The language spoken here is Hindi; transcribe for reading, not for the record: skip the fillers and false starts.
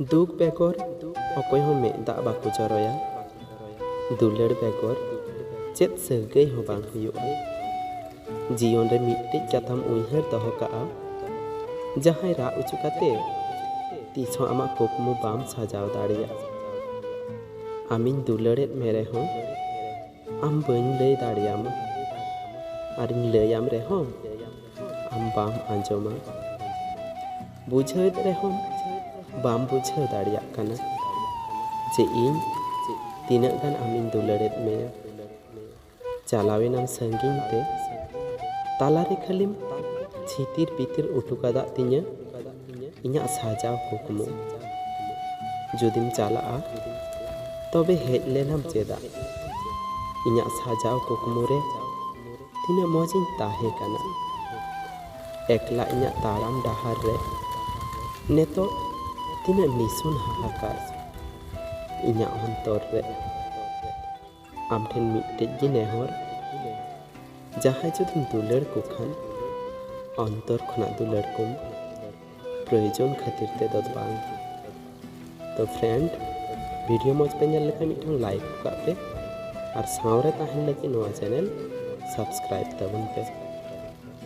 दुख बेगर अकय हो में दा बाको जरया दुलड़ बेगर चेत सगै हो बांग हुयुआ जीवन रे मिट्टे कथाम उइहर दहो काआ जहां रा उचु काते तीस आमा कुकमु बाम साजाव दाड़िया आमिन दुलड़ेद मेरे हो आम बइन लई दाड़ियामा आरिन लैयाम रे हो आम बाम आंजोमा बुझेद रे हो बाम बुझे दाड़िया कना जे इन तीना गान आमिन दुलड़ेद मेया चलावेनाम संगिन ते तालारे खालिम छितिर पितिर उठुकादा तिnya इnya साजाव कुकमु जुदिम चला तबे हेज लेनाम चेदा इnya साजाव कुकमु रे तिना मौजिन ताहे काना एकला इnya ताराम डाहार रे नेतो तिना निसुन हाहाकार इnya अंतर रे आम ठेन मिट्टे गे नेहर जहाँ जुदिम दुलड़ को खान अंतर खना दुलड़ को प्रयोजन खातिर ते दद बांग तो फ्रेंड वीडियो मज पे नेल लेखा मिठन लाइक का पे और सावरे ताहन लगी नवा चैनल सब्सक्राइब तबन पे।